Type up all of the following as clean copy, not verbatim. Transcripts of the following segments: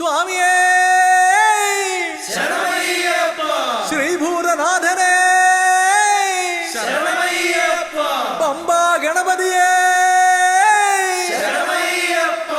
സ്വാമിയേ ശരണമയ്യപ്പ ശ്രീഭൂതനാഥനേ ശരണമയ്യപ്പ പമ്പാ ഗണപതിയേ ശരണമയ്യപ്പ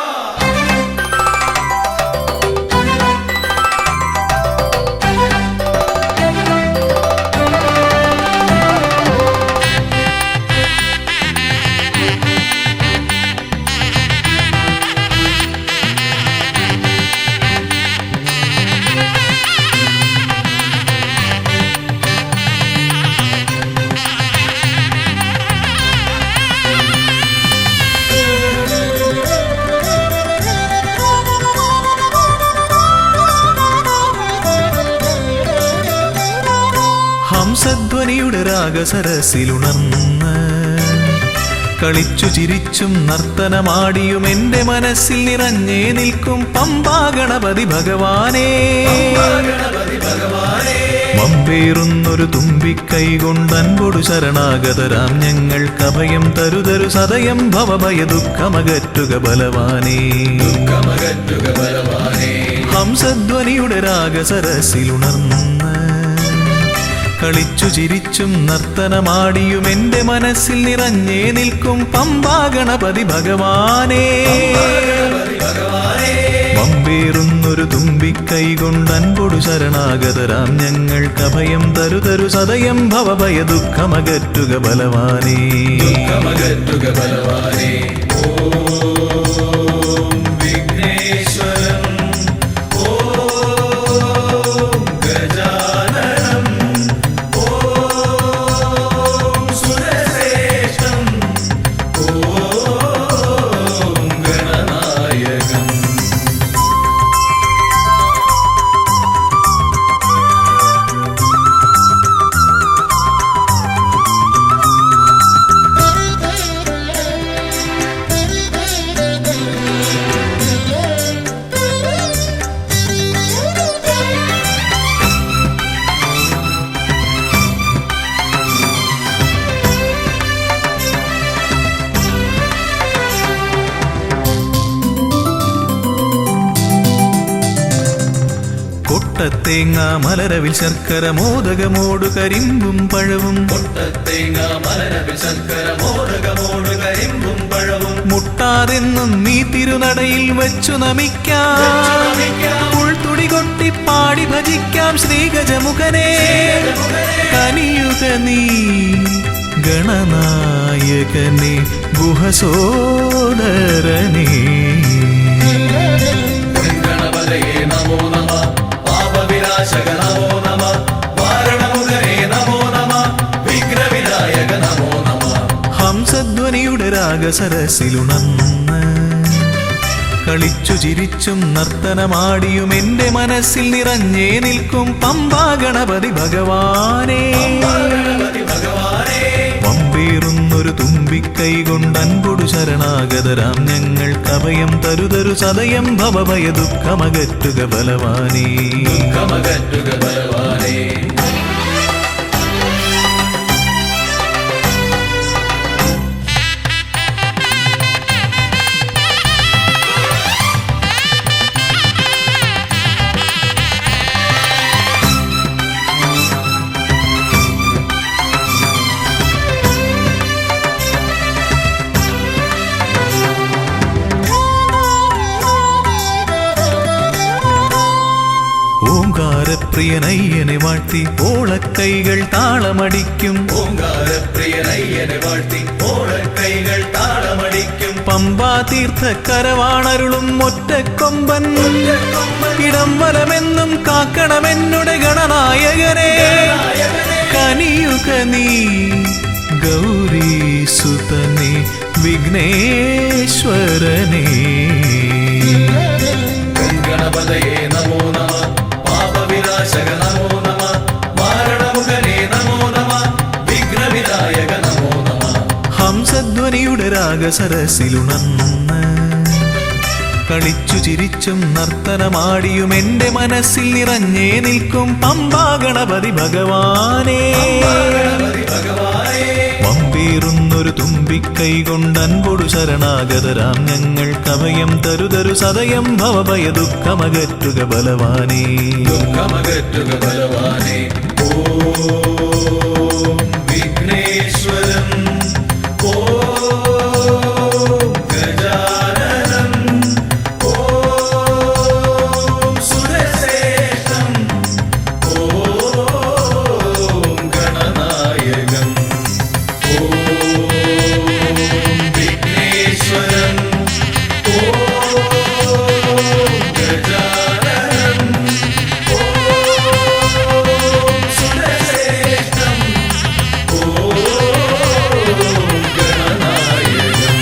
ഹംസധ്വനിയുടെ രാഗസരസിലുണർന്ന് കളിച്ചു ചിരിച്ചും നർത്തനമാടിയും എന്റെ മനസ്സിൽ നിറഞ്ഞേ നിൽക്കും പമ്പാ ഗണപതി ഭഗവാനേ മമ്പേറുന്നൊരു തുമ്പിക്കൈ കൊണ്ടൻപൊടു ശരണാഗതരാം ഞങ്ങൾക്ക് അഭയം തരുതരു സദയം ഭവഭയ ദുഃഖമകറ്റുക ബലവാനേ ഹംസധ്വനിയുടെ രാഗസരസിലുണർന്ന് കളിച്ചു ചിരിച്ചും നർത്തനമാടിയും എന്റെ മനസ്സിൽ നിറഞ്ഞേ നിൽക്കും പമ്പാ ഗണപതി ഭഗവാനേ മമ്പേറുന്നൊരു തുമ്പിക്കൈ കൊണ്ടൻപൊടു ശരണാഗതരാം ഞങ്ങൾക്ക് അഭയം തരുതരു സദയം ഭവഭയ ദുഃഖമകറ്റുക ബലവാനേ ഓം വിഘ്നേശ്വരം ഓം ഗജാനനം ഓം സുരശ്രേഷ്ഠം ഓം ഗണനായകം കൊട്ടത്തേങ്ങ മലരവിൽ ശർക്കര മോദകമോടു കരിമ്പും പഴവും കൊട്ടത്തേങ്ങ മലരവിൽ ശർക്കര മോദകമോട് കരിമ്പും പഴവും മുട്ടാതെന്നും നീ തിരുനടയിൽ വെച്ചു നമിക്കാം ഉൾത്തുടി കൊട്ടി പാടി ഭജിക്കാം ശ്രീഗജമുഖനെ കനിയുക നീ ഗണനായകനെ ഗുഹസോദരനേ ഗണപതയേ നമോ നമഃ പാപവിനാശക നമോ നമഃ വാരണമുഖനേ നമോ നമഃ വിഘ്നവിനായക നമോ നമഃ ഹംസധ്വനിയുടെ രാഗസരസിലുണർന്ന് കളിച്ചു ചിരിച്ചും നർത്തനമാടിയും എന്റെ മനസ്സിൽ നിറഞ്ഞേ നിൽക്കും പമ്പാ ഗണപതി ഭഗവാനേ പമ്പേറുന്നൊരു തുമ്പിക്കൈ കൊണ്ടൻപൊടു ശരണാഗതരാം ഞങ്ങൾക്ക് അഭയം തരുതരു സദയം ഭവഭയ ദുഃഖമകറ്റുക ബലവാനേ ദുഃഖമകറ്റുക ബലവാനേ ഓംകാരപ്രിയനയ്യനെ വാഴ്ത്തി ഓളക്കൈകൾ താളമടിക്കും ഓംകാരപ്രിയനയ്യനെ വാഴ്ത്തി ഓളക്കൈകൾ താളമടിക്കും പമ്പാ തീർത്ഥക്കരവാണരുളും ഒറ്റക്കൊമ്പൻ ഇടം വലമെന്നും കാക്കണമെന്നുടെ ഗണനായകനെ കനിയുക നീ ഗൗരീസുതനെ വിഘ്നേശ്വരനേ ഗണപതയേ നമോ നമഃ പാപവിനാശക നമോ നമഃ വാരണമുഖനേ നമോ നമഃ വിഘ്നവിനായക നമോ നമഃ ഹംസധ്വനിയുടെ രാഗസരസിലുണർന്ന് കളിച്ചു ചിരിച്ചും നർത്തനമാടിയും എന്റെ മനസ്സിൽ നിറഞ്ഞേ നിൽക്കും പമ്പാ ഗണപതി ഭഗവാനേ ഭഗവാനേ പമ്പേറുന്നു ഒരു തുമ്പിക്കൈ കൊണ്ടൻപൊടു ശരണാഗതരാം ഞങ്ങൾക്കഭയം തരുതരു സദയം ഭവഭയ ദുഃഖമകറ്റുക ബലവാനേ. ദുഃഖമകറ്റുക ബലവാനേ. ഓം വിഘ്നേശ്വരം ഓം ഗജാനനം ഓം സുരശ്രേഷ്ഠം ഓം ഗണനായകം. ഓം വിഘ്നേശ്വരം ഓം ഗജാനനം ഓം സുരശ്രേഷ്ഠം ഓം ഗണനായകം.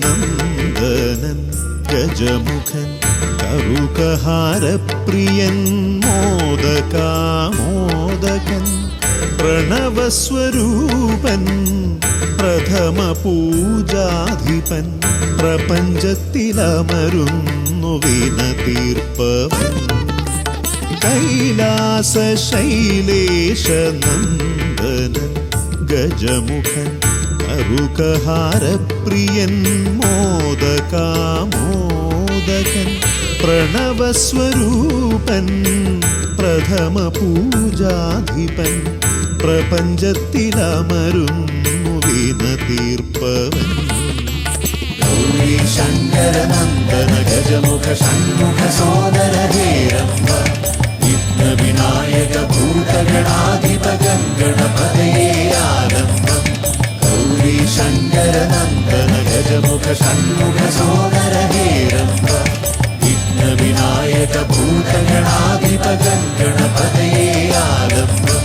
കൈലാസശൈലേശനന്ദനൻ ഗജമുഖൻ കറുകഹാരപ്രിയൻ മോദകാമോദകൻ പ്രണവസ്വരൂപൻ പ്രഥമ പൂജാധിപൻ പ്രപഞ്ചത്തിലമരുന്നു വിനതീർപ്പവൻ. കൈലാസശൈലേശനന്ദനൻ ഗജമുഖൻ കറുകഹാരപ്രിയൻ മോദകാമോദകൻ പ്രണവസ്വരൂപൻ പ്രഥമ പൂജാധിപൻ പ്രപഞ്ചത്തിലമരുന്നു വിനതീർപ്പവൻ. ഗൗരീ ശങ്കരനന്ദന ഗജമുഖ ഷൺമുഖ സോദര ഹേരംബ വിഘ്ന വിനായക ഭൂതഗണാധിപ ഗണപതയേ ആലംബം. ഗൗരീ ശങ്കരനന്ദന ഗജമുഖ ഷൺമുഖ സോദര ഹേരംബ വിഘ്ന വിനായക ഭൂതഗണാധിപ ഗണപതയേ ആലംബം.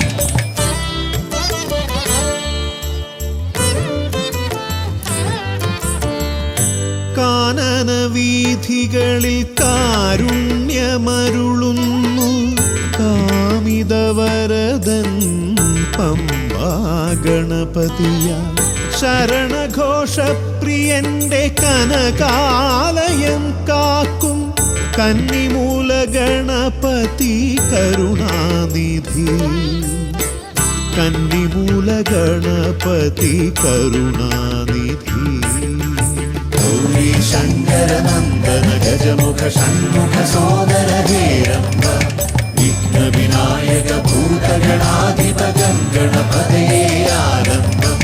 കാനന വീഥികളിൽ കാരുണ്യമരുളുന്നു കാമിതവരദൻ പമ്പാ ഗണപതിയ. ശരണഘോഷപ്രിയന്റെ കനകാലയം കാക്കും കന്നിമൂല ഗണപതി കരുണാനിധി. കന്നിമൂല ഗണപതി കരുണാനിധി. ഗൗരീ ശങ്കരനന്ദന ഗജമുഖ ഷൺമുഖ സോദര ഹേരംബ വിഘ്ന വിനായക ഭൂതഗണാധിപ ഗണപതയേ ആലംബം.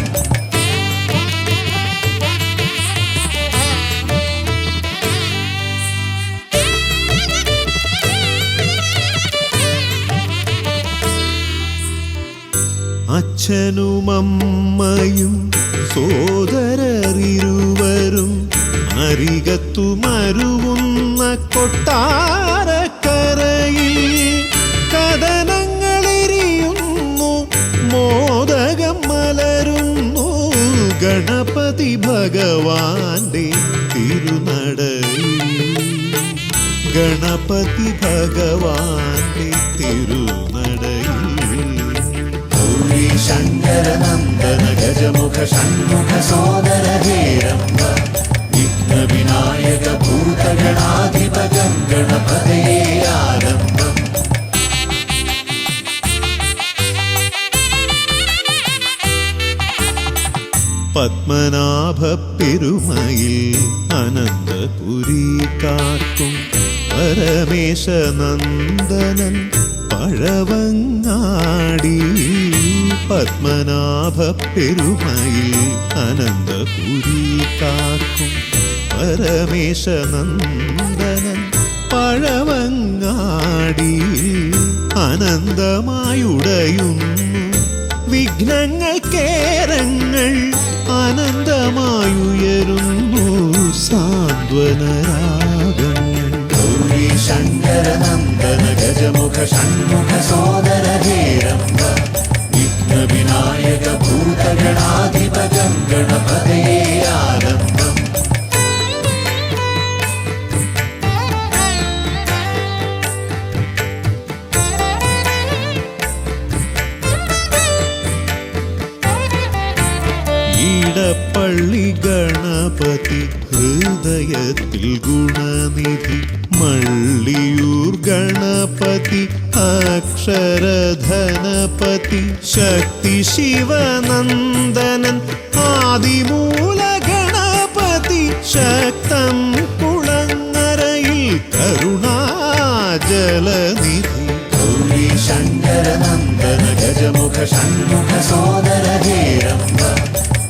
അച്ഛനുമമ്മയും സോദരരിരുവരും അരികത്തു മരുവുന്ന കൊട്ടാരക്കരയിൽ കഥനങ്ങളെരിയുന്നു മോദകം മലരുന്നു ഗണപതി ഭഗവാന്റെ തിരുനടയിൽ. ഗണപതി ഭഗവാന്റെ തിരുനടയിൽ. ഗൗരീ ശങ്കരനന്ദന ഗജമുഖ ഷൺമുഖ സോദര ഹേരംബ വിഘ്ന വിനായക ഭൂതഗണാധിപ ഗണപതയേ ആലംബം. പത്മനാഭ പെരുമയിൽ അനന്തപുരി കാക്കും പരമേശനന്ദനൻ പഴവങ്ങാടി. പത്മനാഭ പെരുമയിൽ അനന്തപുരി കാക്കും പരമേശനന്ദനൻ പഴവങ്ങാടി. അനന്തമായുടയുന്നു വിഘ്നങ്ങൾ കേരങ്ങൾ അനന്തമായുയരുന്നു സാന്ത്വനരാഗങ്ങൾ. ഗൗരി ശങ്കര നന്ദന ഗജമുഖ ഷൺമുഖ സോദര ഹേരംബ വിഘ്ന വിനായക ഭൂതഗണാധിപ ഗണപതയേ ആലംബം. ഈടപ്പള്ളി ഗണപതി ഹൃദയത്തിൽ ഗുണനിധി. മള്ളിയൂർ ഗണപതി അക്ഷരധനപതി. ശക്തി ശിവനന്ദനൻ ആദിമൂല ഗണപതി. ശക്തം കുളങ്ങരയിൽ കരുണാജലനിധി. ഗൗരി ശങ്കര നന്ദന ഗജമുഖ ഷൺമുഖ സോദര ഹേരംബ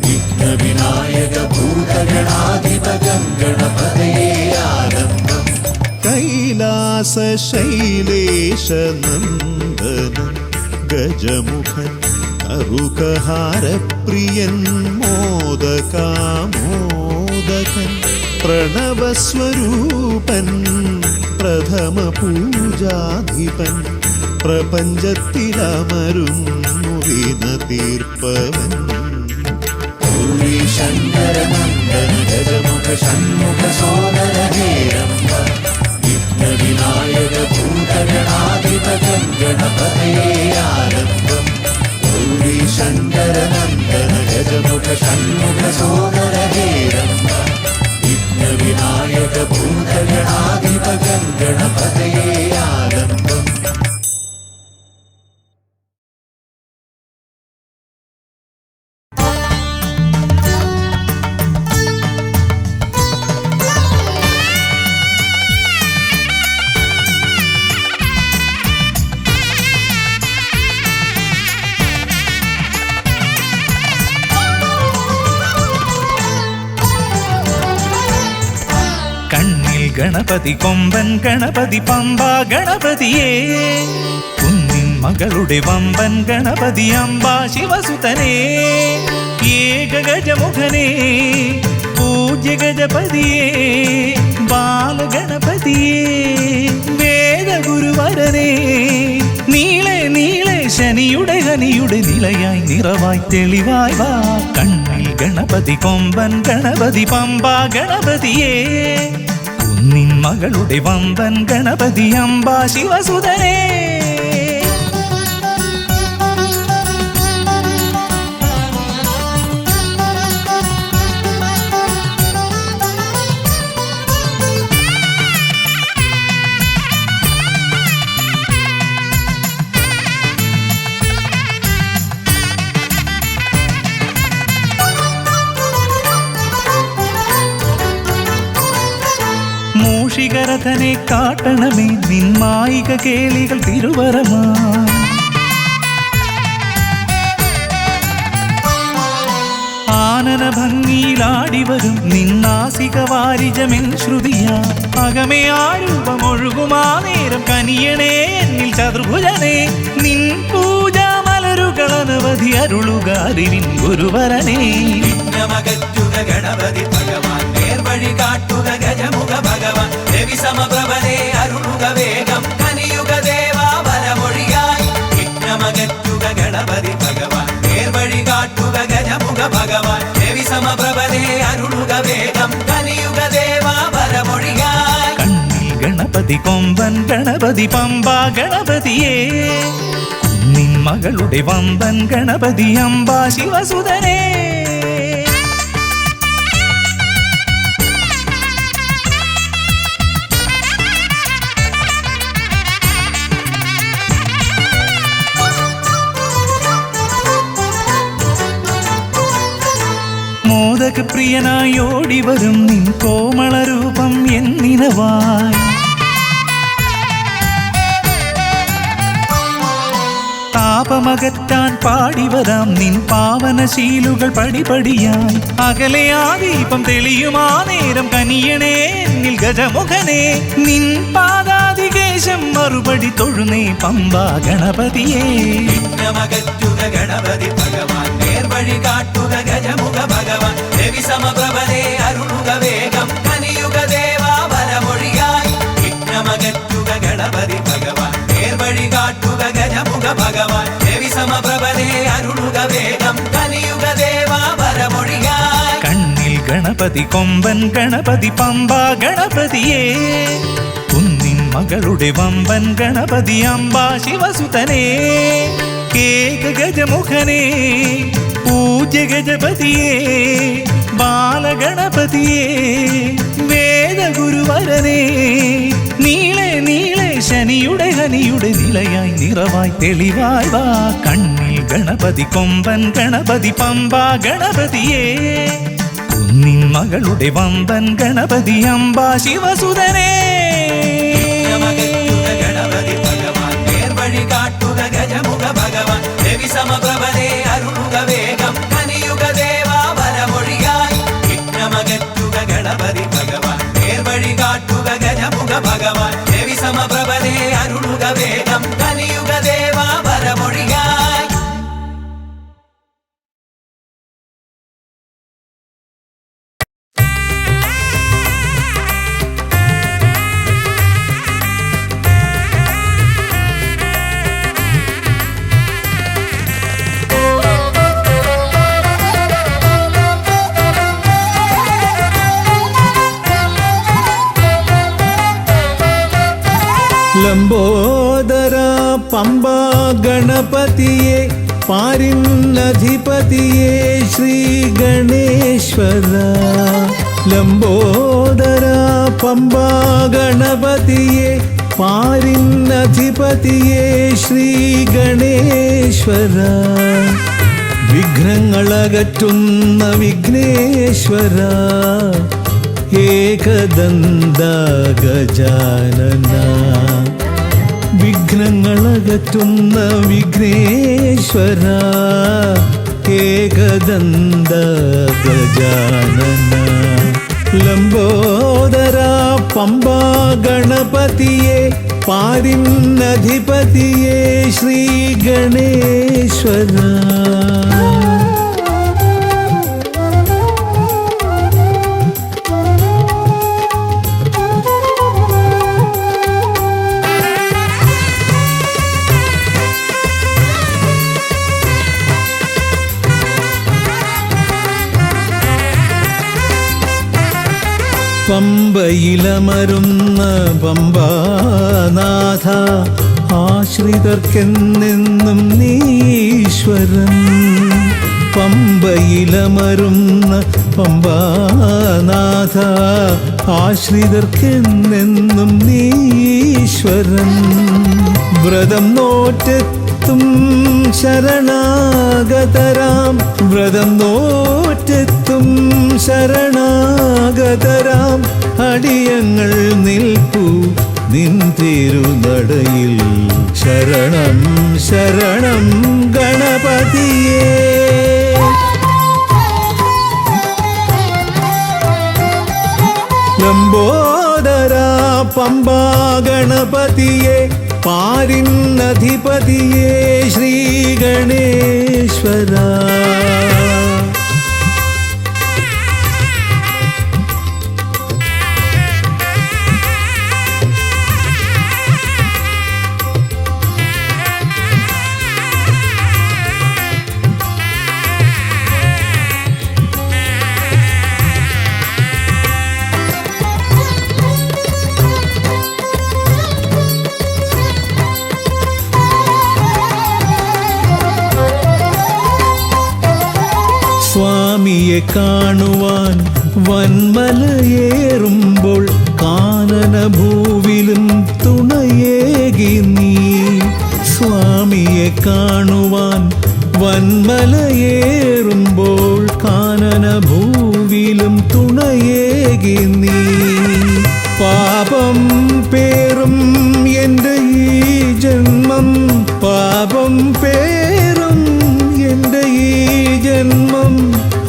വിഘ്ന വിനായക ഭൂതഗണാധിപ ഗണപതയേ ആലംബം. കൈലാസ ശൈലേശ നന്ദനൻ ഗജമുഖൻ കറുകഹാരപ്രിയൻ മോദകാമോദകൻ. പ്രണവസ്വരൂപൻ പ്രഥമ പൂജാധിപൻ. പ്രപഞ്ചത്തിലമരുന്നു വിന തീർപ്പവൻ. ഗൗരി ശങ്കര നന്ദന ഗജമുഖ ഷൺമുഖ സോദര ഹേരംബ വിഘ്ന വിനായക ഭൂതഗണാധിപ ഗണപതയേ ആലംബം. ഗൗരി ശങ്കര നന്ദന ഗജമുഖ ഷൺമുഖ സോദര ഹേരംബ വിഘ്ന വിനായക ഭൂതഗണാധിപ ഗണപതയേ ആലംബം. ഗണപതി കൊമ്പൻ ഗണപതി പമ്പ ഗണപതിയേ. കുന്നിൻ മകളുടെ വമ്പൻ ഗണപതി അംബ ശിവസുതനേ. ഏകഗജമുഖനേ പൂജ്യ ഗജപതിയേ. ബാലഗണപതിയേ വേദഗുരുവരനേ. നീളെ നീളെ ശനിയുടെ ഹനിയുടെ നിലയായി നിറവായി തെളിവായി വാ. കണ്ണിൽ ഗണപതി കൊമ്പൻ ഗണപതി പമ്പ ഗണപതിയേ. നിൻ മകളുടെ വമ്പൻ ഗണപതി അംബ ശിവസുതനേ. മൂഷികരഥനെ കാട്ടണമേ നിന്മായിക കേളികൾ തിരുവരമാ. ആനന ഭംഗിയിലാടിവരും നിന്നാസിക വാരിജമെൻ ശ്രുതിയാ. അകമേ ആരൂപമൊഴുകുമാ നേരം കനിയണേ എന്നിൽ ചതുർഭുജനേ. നിൻ പൂജാ മലരുകളനവധി അരുളുകാരിൻ ഗുരുവരനേ. വിഘ്നമകറ്റുക ഗണപതി ഭഗവാൻ നേർവഴി കാട്ടുക ഗജമുഖ ഭഗവാൻ. രവി സമപ്രഭനെ അരുളുക വേഗം കനിയുക ദേവാ വരമൊഴിയായി. വിഘ്നമകറ്റുക ഗണപതി ഭഗവാൻ നേർവഴി കാട്ടുക ഗജമുഖ ഭഗവാൻ. രവി സമപ്രഭനെ അരുളുക വേഗം കനിയുക ദേവാ വരമൊഴിയായി. കണ്ണിൽ ഗണപതി കൊമ്പൻ ഗണപതി പമ്പ ഗണപതിയേ. നിൻ മകളുടെ വമ്പൻ ഗണപതി അംബ ശിവസുതനേ. മോദകപ്രിയനായി ഓടിവരും നിൻ കോമളരൂപം എന്നിനവായി. താപമകറ്റാൻ പാടിവരാം നിൻ പാവനശീലുകൾ പടിപടിയായി. അകലെ ആ ദീപം തെളിയുമാ നേരം കനിയണേ എന്നിൽ ഗജമുഖനേ. നിൻ പാദാതികേശം മറുപടി തൊഴുന്നേ പമ്പ ഗണപതിയേ. വിഘ്നമകറ്റുക ഗണപതി ഭഗവാൻ നേർവഴി കാട്ടുക ഗജമുഖ ഭഗവാൻ. രവി സമപ്രഭനെ അരുളുക വേഗം വിഘ്നമകറ്റുക ഗണപതി ഭഗവാൻ നേർവഴി കാട്ടുക ഗജമുഖ ഭഗവാൻ രവി സമപ്രഭനെ അരുളുക വേഗം കലിയുഗ ദേവാ വരമൊഴിയായി കണ്ണിൽ ഗണപതി കൊമ്പൻ ഗണപതി പമ്പ ഗണപതിയേ കുന്നിൻ മകളുടെ വമ്പൻ ഗണപതി അമ്പ ശിവസുതനേ കേക ഗജമുഖനേ പൂജ്യ ഗജപതിയേ ബാലഗണപതിയേ വേദഗുരുവരനേ നീളെ നീളെ ശനിയുടെ ഹനിയുടെ നിലയായി നിറവായി തെളിവായി വാ കണ്ണിൽ ഗണപതി കൊമ്പൻ ഗണപതി പമ്പ ഗണപതിയേ കുന്നിൻ മകളുടെ വമ്പൻ ഗണപതി അമ്പ ശിവസുതനേ വിഘ്നമകറ്റുക ഗണപതി ഭഗവാൻ നേർവഴി കാട്ടുക ഗജമുഖ ഭഗവാൻ രവി സമപ്രഭനെ അരുളുക വേഗം കലിയുഗ ദേവാ വരമൊഴിയായി വിഘ്നമകറ്റുക ഗണപതി ഭഗവാൻ നേർവഴി കാട്ടുക ഗജമുഖ ഭഗവാൻ രവി സമപ്രഭനെ അരുളുക വേഗം കലിയുഗ ദേവാ വരമൊഴിയായി ലംബോദര പമ്പ ഗണപതിയെ പാരിന്നധിപതിയെ ശ്രീ ഗണേശ്വര ലംബോദര പമ്പ ഗണപതിയെ പാരിന്നധിപതിയെ ശ്രീ ഗണേശ്വര വിഘ്നങ്ങളകറ്റുന്ന വിഘ്നേശ്വര ഏകദന്ത ഗജാനന വിഘ്നങ്ങളകറ്റുന്ന വിഘ്നേശ്വര ഏകദന്ത ഗജാനന ലംബോദര പമ്പ ഗണപതിയെ പാരിന്നധിപതിയെ ശ്രീ ഗണേശ്വര പമ്പയിലമരുന്ന പമ്പാനാഥ ആശ്രിതർക്കെന്നെന്നും നീശ്വരൻ പമ്പയിലമരുന്ന പമ്പാനാഥ ആശ്രിതർക്കെന്നെന്നും നീശ്വരൻ വ്രതം നോറ്റെത്തും ശരണാഗതരാം വ്രതം നോറ്റെത്തും ശരണാഗതരാം അടിയങ്ങൾ നിൽപ്പു നിൻ തിരുനടയിൽ ശരണം ശരണം ഗണപതിയേ ലംബോദര പമ്പ ഗണപതിയെ പാരിന്നധിപതിയെ ശ്രീ ഗണേശ്വര സ്വാമിയെ കാണുവാൻ വന്മലയേറുമ്പോൾ കാനനഭൂവിലും തുണയേകി നീ സ്വാമിയെ കാണുവാൻ വന്മലയേറുമ്പോൾ കാനനഭൂവിലും തുണയേകി നീ പാപം പേറും എൻ്റെ ഈ ജന്മം പാപം പേറും എൻ്റെ ഈ ജന്മം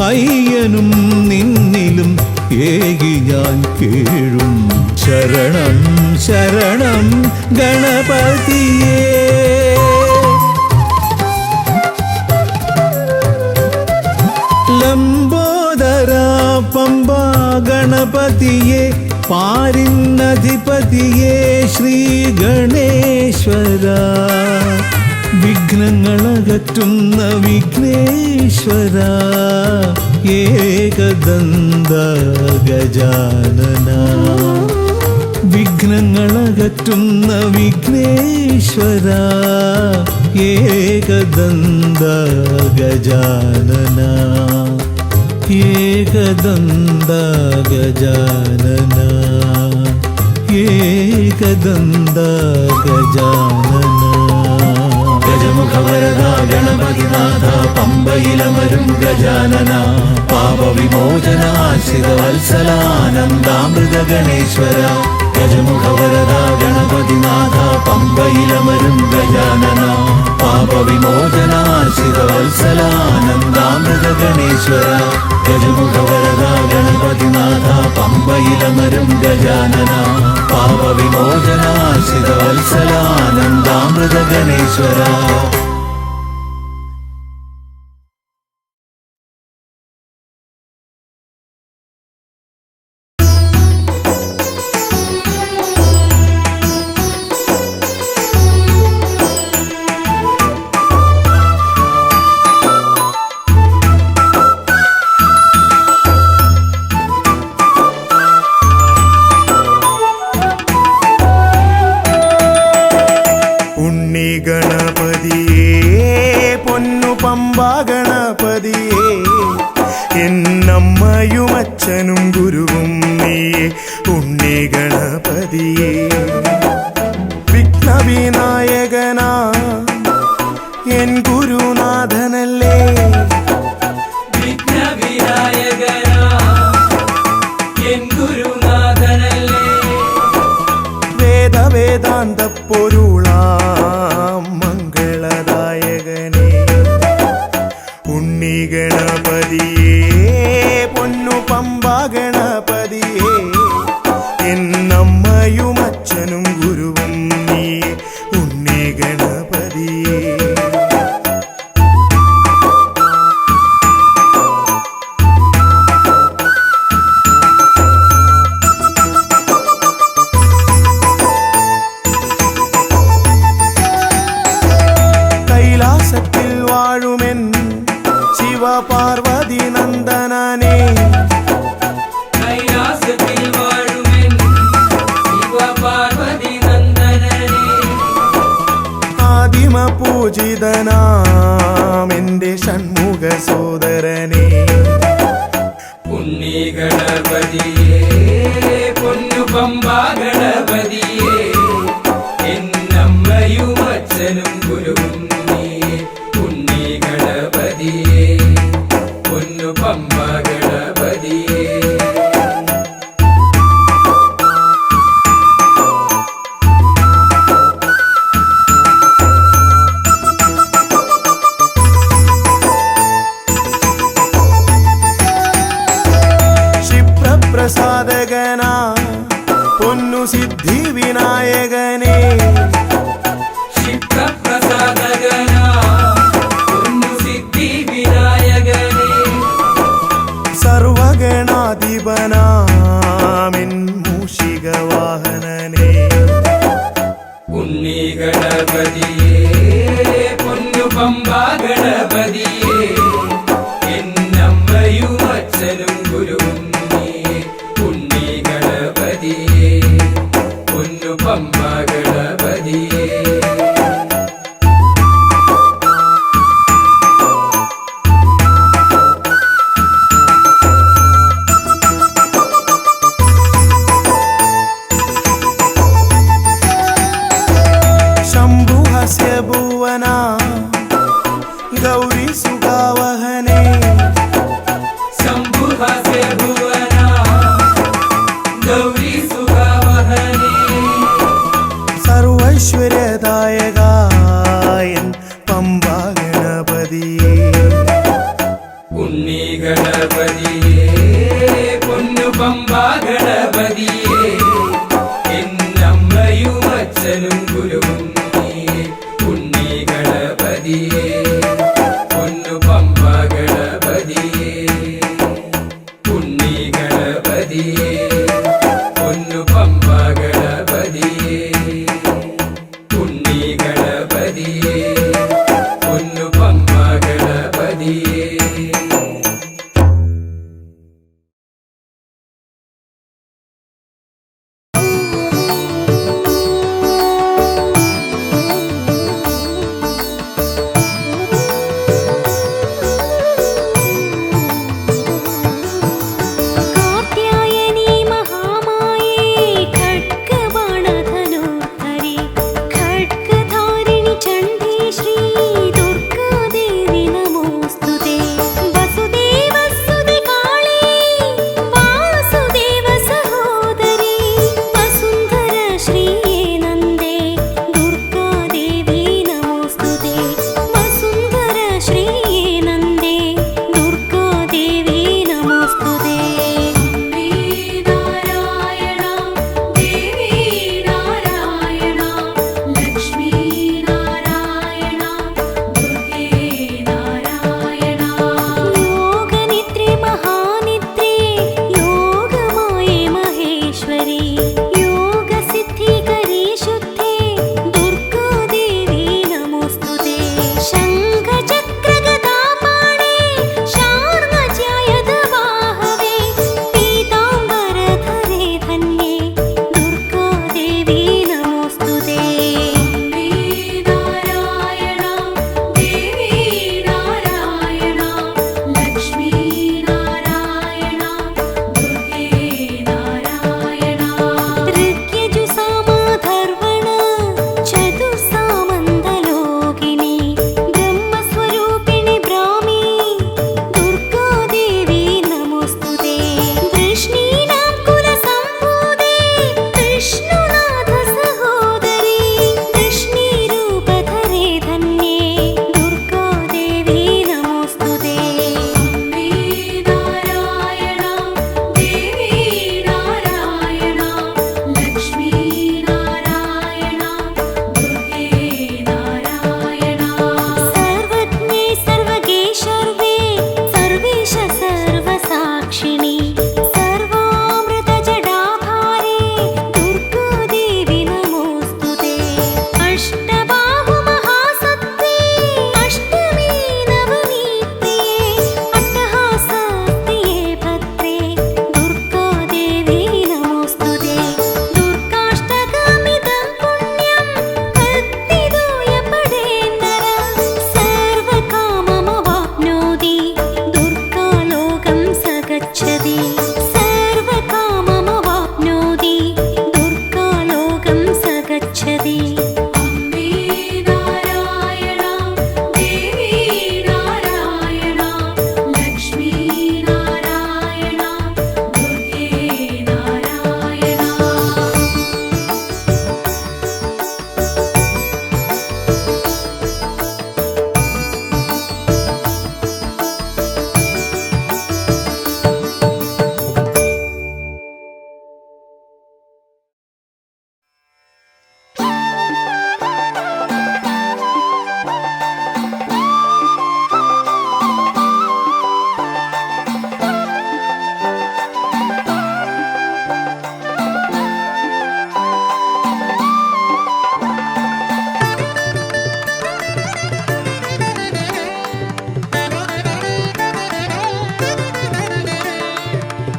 അയ്യനും നിന്നിലും ഏകി ഞാൻ കേഴും ശരണം ശരണം ഗണപതിയേ ലംബോദര പമ്പ ഗണപതിയെ പാരിന്നധിപതിയെ ശ്രീ ഗണേശ്വര വിഘ്നങ്ങളകറ്റുന്ന വിഘ്നേശ്വര ഏകദന്ത ഗജാനന വിഘ്നങ്ങളകറ്റുന്ന വിഘ്നേശ്വര ഏകദന്ത ഗജാനന ഏകദന്ത ഗജാനന ഏകദന്ത ഗജാനന ഗജമുഖവരദ ഗണപതിനാഥ പമ്പയിലമരും ഗജാനന പാപവിമോചനാശ്രിത വത്സലാനന്ദാമൃത ഗണേശ്വര ഗജമുഖവരദ ഗണപതിനാഥ പമ്പയിലമരും ഗജാനന പാപവിമോചനാശ്രിത വത്സലാനന്ദാമൃത ഗണേശ്വര ഗജമുഖവരദ ഗണപതിനാഥ പമ്പയിലമരും ഗജാനന പാപവിമോചനാശ്രിത വത്സലാനന്ദാമൃത ഗണേശ്വര എന്നമ്മയുമച്ഛനും ഗുരുവും നീയേ ഉണ്ണി ഗണപതിയേ വിഘ്നവിനായകനാ എൻ ഗുരുനാഥനല്ലേ വിഘ്നവിനായകനാ എൻ ഗുരുനാഥനല്ലേ വേദവേദാന്ത പൊരുളാം മംഗളദായകനേ ഉണ്ണി ഗണപതിയേ പൊന്നു പമ്പ ഗണപതിയേ എന്നമ്മയും അച്ഛനും ഗുരുവും നീ ഉണ്ണി ഗണപതിയേ കൈലാസത്തിൽ വാഴുമെൻ പാർവതി നന്ദനനേ കൈലാസത്തിൽ വാഴുമെൻ ശിവ പാർവതി നന്ദനനേ ആദിമ പൂജിതനാം എന്റെ ഷൺമുഖ സോദരനേ ഉണ്ണി ഗണപതിയേ പൊന്നു പമ്പ ഗണപതിയേ എന്നമ്മയും അച്ഛനും ഗുരുവും നീയേ ഉണ്ണി ഗണപതിയേ പൊന്നു പമ്പ ഗണപതിയേ ക്ഷിപ്രപ്രസാദകനാ പൊന്നു സിദ്ധി വിനായകനേ ക്ഷിപ്രപ്രസാദകനാ പൊന്നു സിദ്ധി വിനായകനേ സർവഗണാധിപനാമിൻ മൂഷിക വാഹനനേ ഉണ്ണി ഗണപതിയേ പൊന്നു പമ്പ ഗണപതിയേ എന്നമ്മയും അച്ഛനും ഗുരുവും നീയേ ഉണ്ണി ഗണപതിയേ പൊന്നു പമ്പ ഗണപതിയേ ശംഭുഹസ്യ ഭുവന ഗൗരി ഗണപതിയേ പൊന്നു പമ്പ ഗണപതിയേ.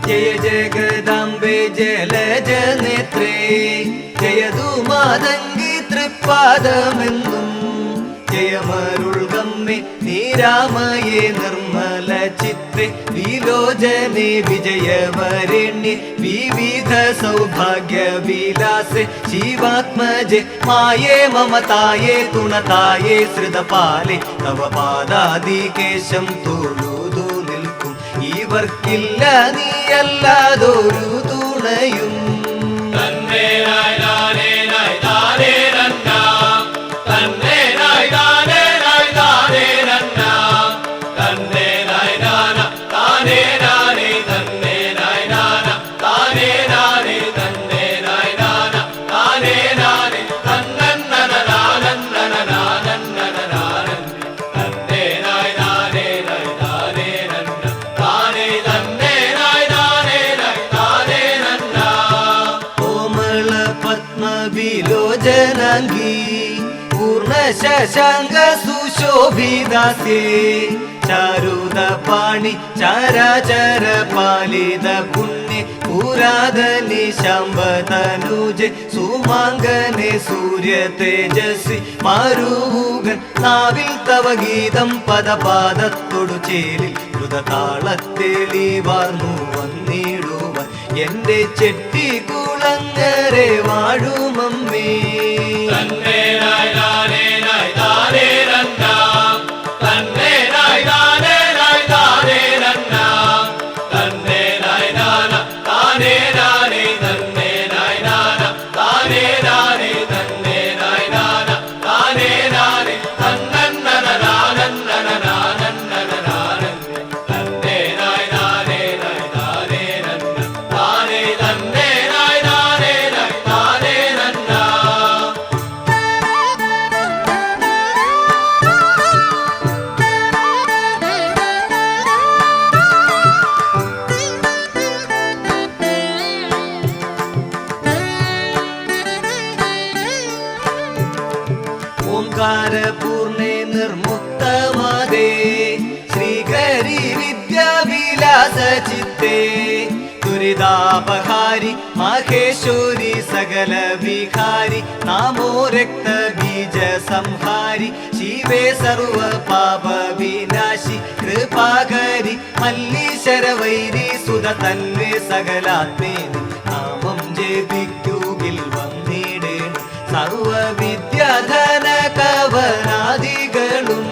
जय जगदम्बे जलजनेत्रे जयदु माതങ്കി തൃപ്പാദമെന്നും ജയമരുൾഗമ്മേ നീരാമയേ നിർമ്മല ചിത്രേ വിലോചനേ വിജയവരണ്യേ വിവിധ സൗഭാഗ്യ വിലാസേ ശിവാത്മജേ മായേ മമതായേ തുണതായേ ശ്രുതപാലേ തവ പാദാദികേശം തൊഴുതു നിൽക്കും ഇവർക്കില്ല നീയല്ലാതൊരു തുണയും ശശാങ്ക സുശോഭിതാസ്യേ ചാരുത പാണി ചരാചര പാലിത പുണ്യ പുരാതനി ശംഭതനുജെ സുമാംഗനെ സൂര്യ തേജസ്വി മാരൂകൻ നാവിൽ തവ ഗീതം പദപാദത്തൊടു ചേലിൽ ദ്രുതതാളത്തേളി വാർന്നു വന്നിടുവാൻ എന്റെ ചെട്ടിക്കുളങ്ങരെ വാഴുമമ്മേ. ഓംകാരപൂർണേ നിർമുക്തമാദേ ശ്രീകരി വിദ്യാവിലാസ ചിത്തേ ദുരിതാപഹാരി മഹേശ്വരി സകല വിഹാരി നാമോ രക്ത ബീജ സംഹാരി ശിവേ സർവ പാപ വിനാശി കൃപാകരി മല്ലീശ്വര വൈരി സുത തന്വേ സകലാത്മേനി നാമം ജപിക്കുകിൽ വന്നിടേണം സർവ വിദ്യാധന കവനാദികളും.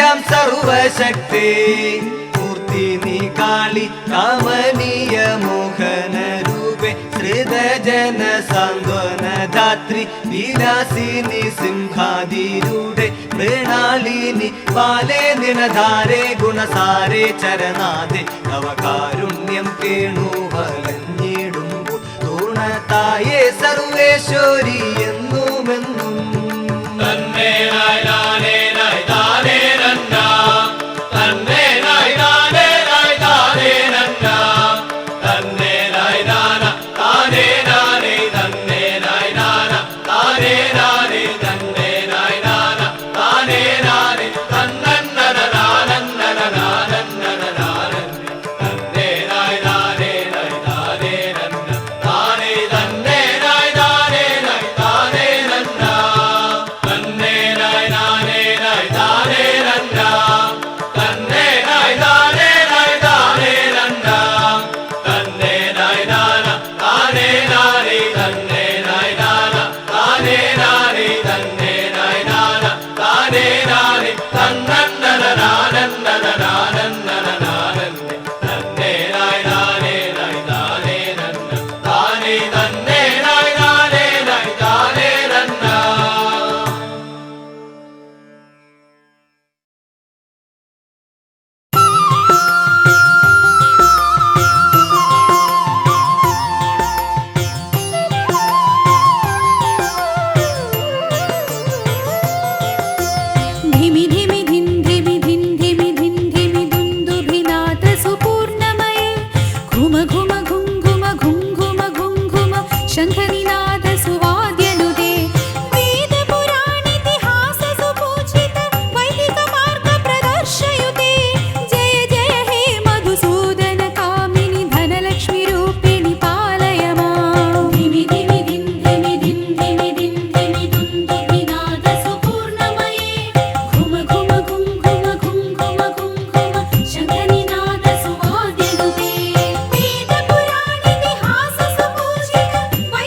ാം സർവശക്തേ മൂർത്തി നീ കാളി കമനീയ മോഹന രൂപേ ഹൃദജന സാന്ത്വന ധാത്രി വിലാസിനി സിംഹാതിരൂഢേ മൃണാളിനി ബാലേ നിനധാരേ ഗുണസാരേ ചരനാഥേ തവ കാരുണ്യം കേണു വലഞ്ഞിടുമ്പോൾ തൂണതായേ സർവേശ്വരി എന്നുമെന്നും. Why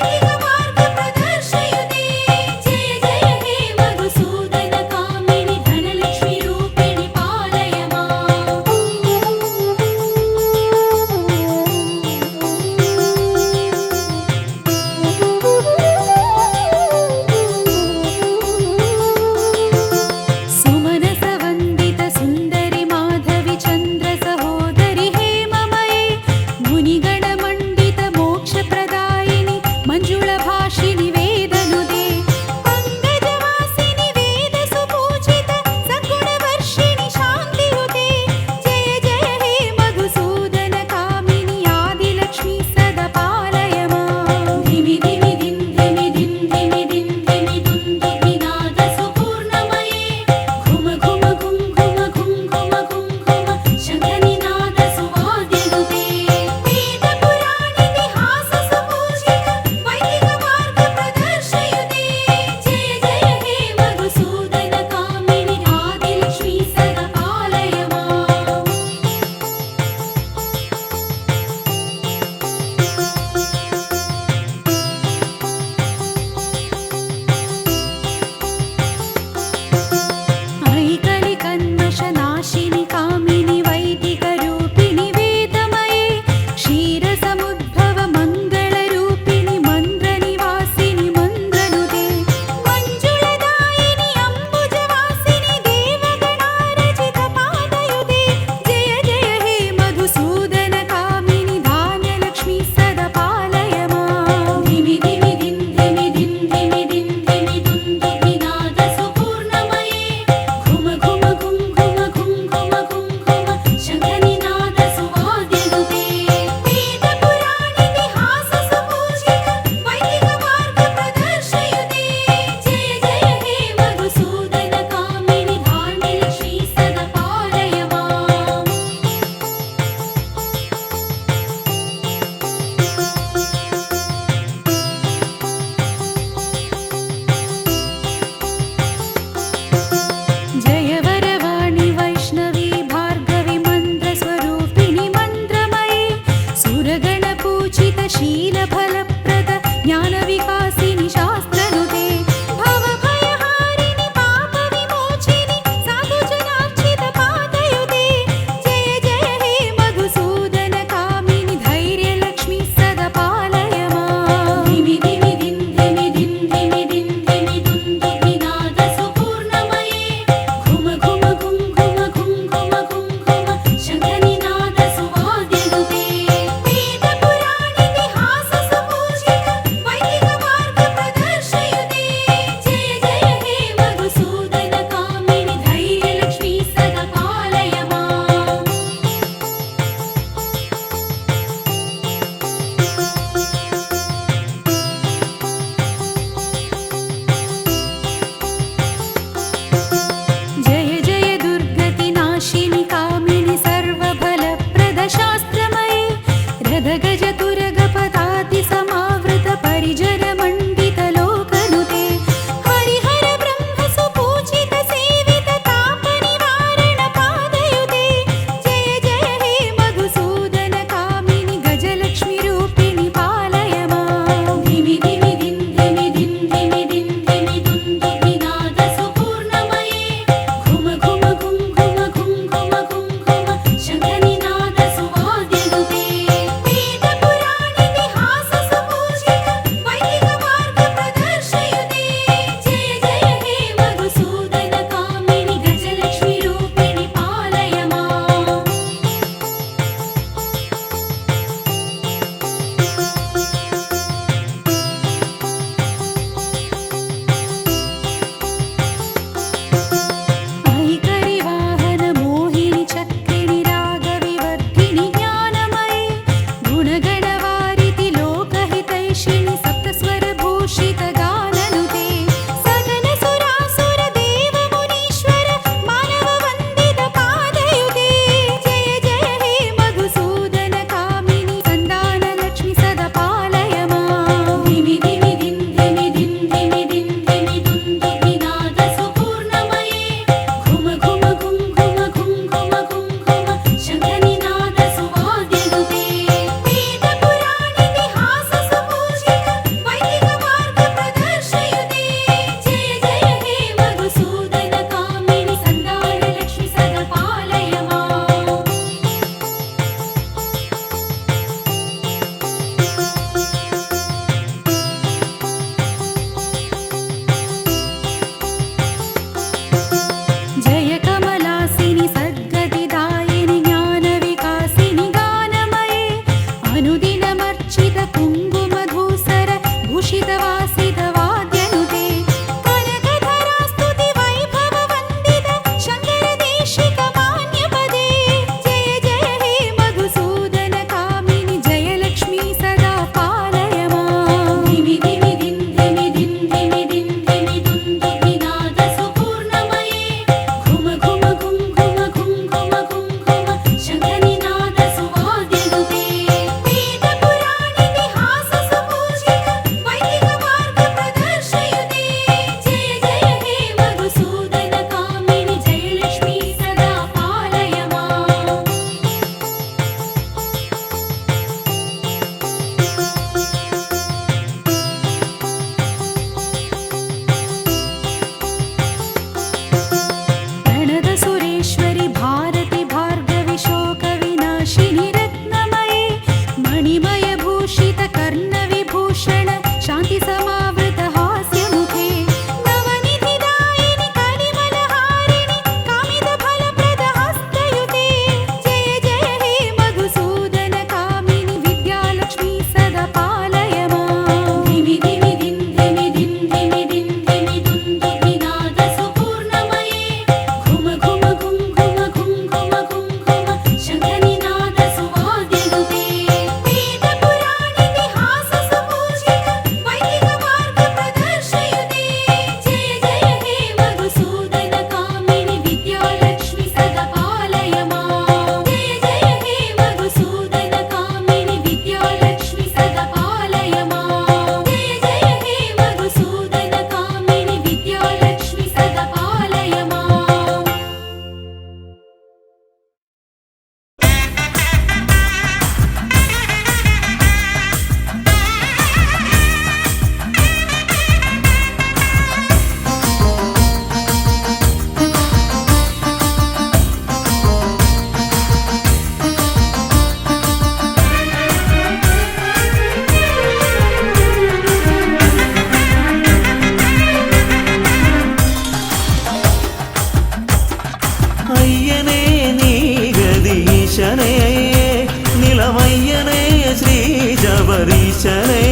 ജബരീശനേ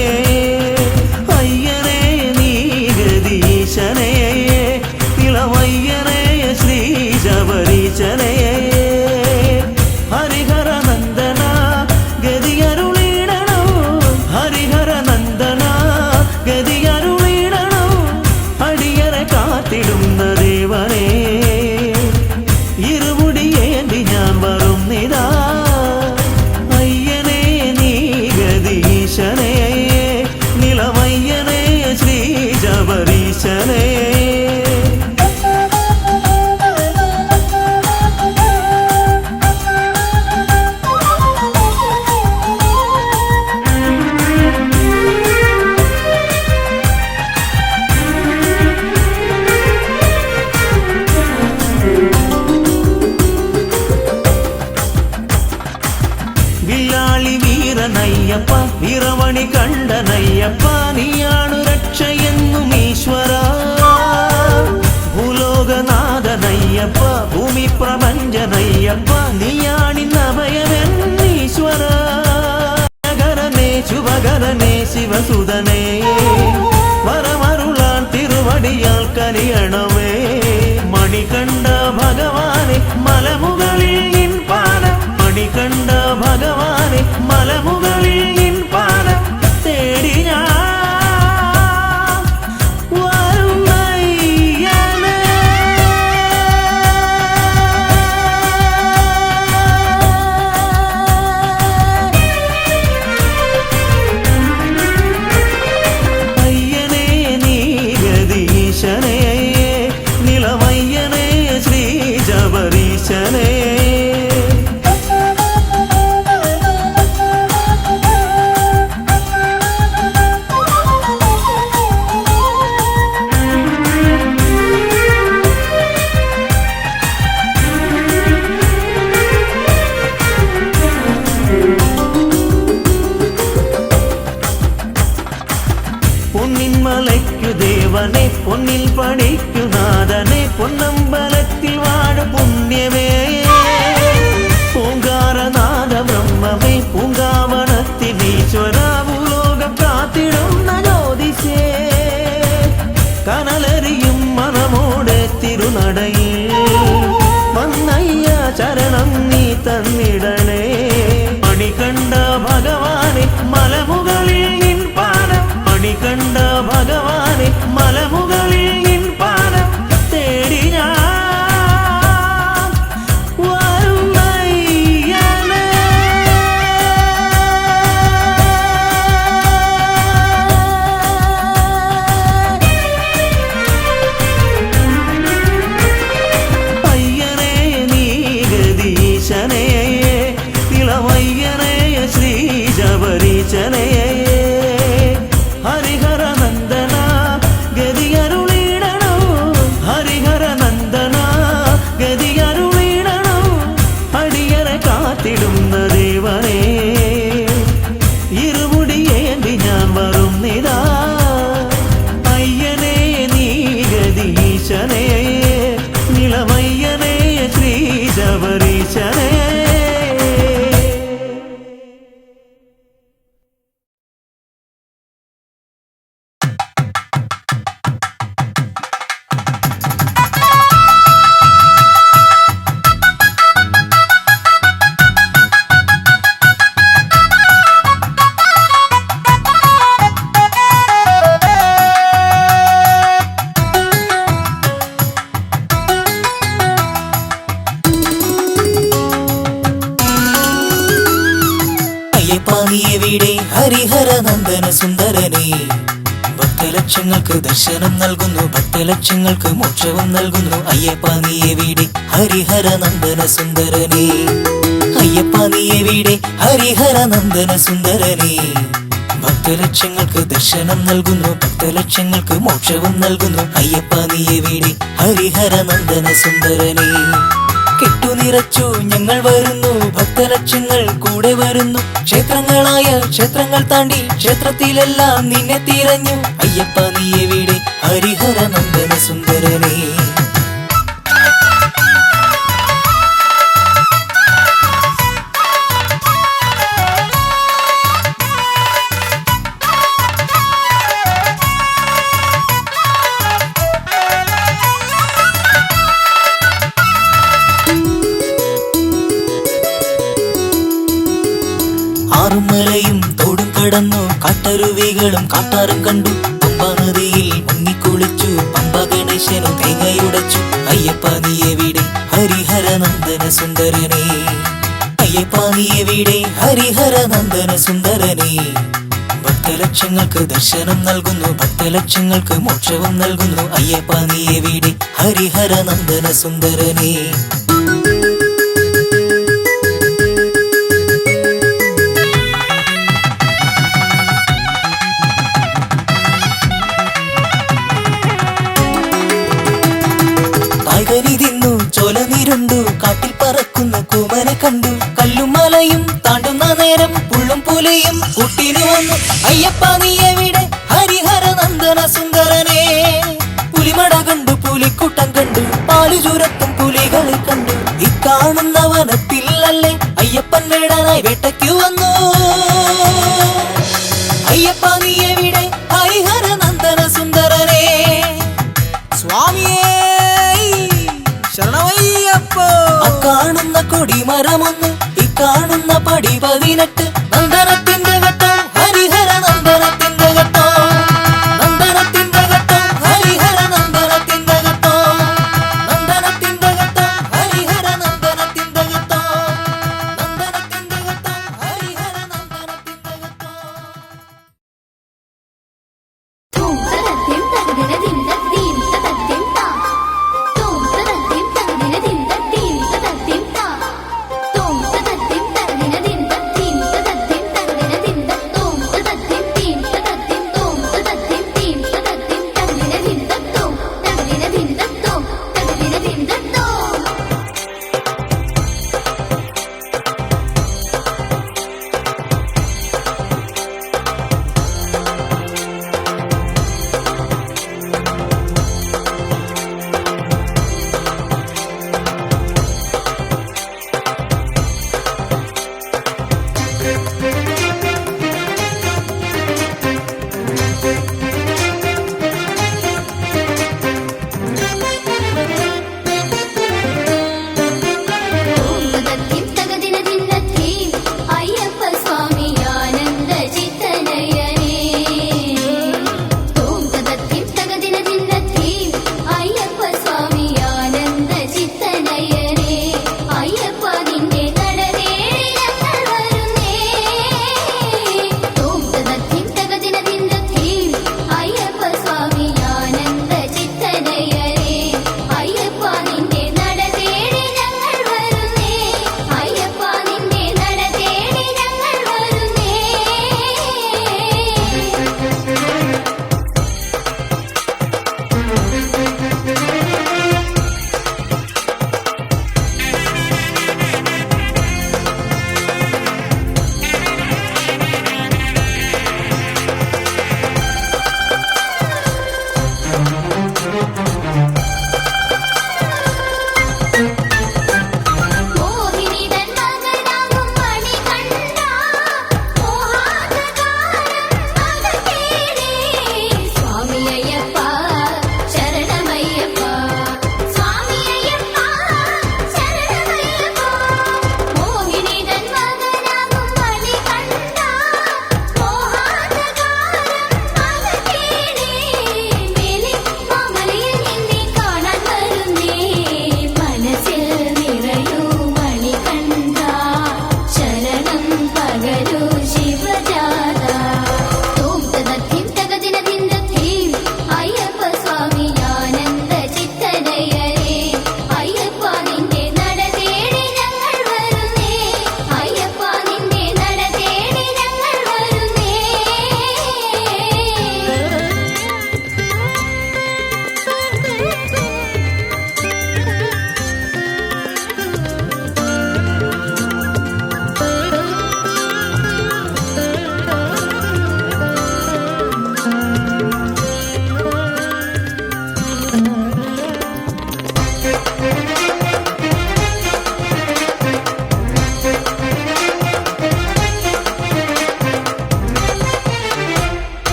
അയ്യനേ നീ ഗദീശനേ ഇളമയ്യനേ ശ്രീ ജബരീശനേ ഹരിഹര നന്ദന ഗതിയരുളിടണോ ഹരിഹര നന്ദന ഗതിയരുളിടണോ അടിയറെ കാത്തിടുന്ന ദേവനേ ഇരുമുടിയേന്തി ഞാൻ വരും നിതാ നിലമയ്യനേ ശ്രീ ജബരീശനേ വില്ലാളി വീരനയ്യപ്പ വീരമണി കണ്ടനയ്യപ്പ നീയാണു രക്ഷയെന്നും ഈശ്വര ഭൂലോകനാഥനയ്യപ്പ ഭൂമി പ്രപഞ്ചനയ്യപ്പ നീയാണിന്നഭയമെന്നീശ്വര നഗരനേ ശുഭകരനേ ശിവസുതനേ വരമരുളാൻ തിരുവടിയാൽ കനിയണമേ മണികണ്ഠ ഭഗവാനെ മലമുകളിൽ നിൻ പാദം മണികണ്ഠ ഭഗവാനെ മലമുകളിൽ നിൻ പാദം തേടി ഞാൻ വരുന്നയ്യനേ അയ്യനേ നീ ഗദീശനേ നിലമയ്യനേ ശ്രീ ജബരീശനേ പൊന്നിൻ മലയ്ക്കു ദേവനെ പൊന്നിൽ പണിക്കു നാഥനെ പൊന്നമ്പലത്തിൽ വാഴ പുണ്യമേ പൂങ്കാരനാഥ ബ്രഹ്മമേ പൂങ്കാവനത്തിൽ ഈശ്വര ഭൂലോകം കാത്തിടുന്ന ജ്യോതി കണ്ട ഭഗവാനെ മലമുകളിൽ നിൻ പാദം തേടി ഞാൻ വരുന്നയ്യനേ. അയ്യനേ നീ ഗദീശനേ ഇളവയ്യനേ ശ്രീ ശബരീശനേ ഹരിഹര നന്ദന ഗതിയരുളിടണോ ഹരിഹര നന്ദന ഗതിയരുളിടണോ അടിയറെ കാത്തിടുന്ന ദേവനേ ഇരുമുടിയേന്തി ഞാൻ വരുന്നിതാ അയ്യനേ നീ ഗദീശനേ നിളമയ്യനേ ശ്രീ ശബരീശനേ. അയ്യപ്പാനിയെവിടെ ഹരിഹര നന്ദന സുന്ദരനേ ഭക്തലക്ഷങ്ങൾക്ക് ദർശനം നൽകുന്നു ഭക്തലക്ഷങ്ങൾക്ക് മോക്ഷവും നൽകുന്നു അയ്യപ്പാനിയെവിടെ ഹരിഹര നന്ദന സുന്ദരനേ അയ്യപ്പാനിയെവിടെ ഹരിഹര നന്ദന സുന്ദരനേ ഭക്തലക്ഷങ്ങൾക്ക് ദർശനം നൽകുന്നു ഭക്തലക്ഷങ്ങൾക്ക് മോക്ഷവും നൽകുന്നു അയ്യപ്പാനിയെവിടെ ഹരിഹര നന്ദന സുന്ദരനേ. കെട്ടുനിറച്ചു ഞങ്ങൾ വരുന്നു ഭക്തലക്ഷങ്ങൾ കൂടെ വരുന്നു ക്ഷേത്രങ്ങളായ ക്ഷേത്രങ്ങൾ താണ്ടി ക്ഷേത്രത്തിലെല്ലാം നിന്നെ തിരഞ്ഞു അയ്യപ്പ നീ എവിടെ ഹരിഹര നന്ദന സുന്ദരനേ. ആറുമലയും തോടും കടന്നു കാട്ടരുവികളും കാട്ടാറും കണ്ടു പമ്പാ നദിയിൽ മുങ്ങിക്കുളിച്ചു പമ്പ ഗണേശനു തേങ്ങയുടച്ചു അയ്യപ്പ നീ എവിടെ ഹരിഹര നന്ദന സുന്ദരനേ അയ്യപ്പ നീ എവിടെ ഹരിഹര നന്ദന സുന്ദരനേ. ഭക്തലക്ഷങ്ങൾക്ക് ദർശനം നൽകുന്നു ഭക്തലക്ഷങ്ങൾക്ക് മോക്ഷവും നൽകുന്നു അയ്യപ്പ നീ എവിടെ ഹരിഹര നന്ദന സുന്ദരനേ. തിന്നു ചോലനിരുണ്ടു കാട്ടിൽ പറക്കുന്ന കൂമനെ കണ്ടു കല്ലുമലയും താണ്ടുന്ന നേരം പുള്ളും പുലിയും കൂട്ടിനു വന്നു അയ്യപ്പ നീ എവിടെ ഹരിഹര നന്ദന സുന്ദരനേ. പുലിമട കണ്ടു പുലിക്കൂട്ടം കണ്ടു പാലു ചുരത്തും പുലികളെ കണ്ടു ഇക്കാണുന്ന വനത്തിലല്ലേ അയ്യപ്പൻ വേടനായി വേട്ടയ്ക്കു വന്നു അയ്യപ്പ നീ എവിടെ ഹരിഹര നന്ദന സുന്ദരനേ. സ്വാമിയേ ശരണമയ്യപ്പോ. കാണുന്ന കൊടിമരമൊന്ന് ഈ കാണുന്ന പടി 18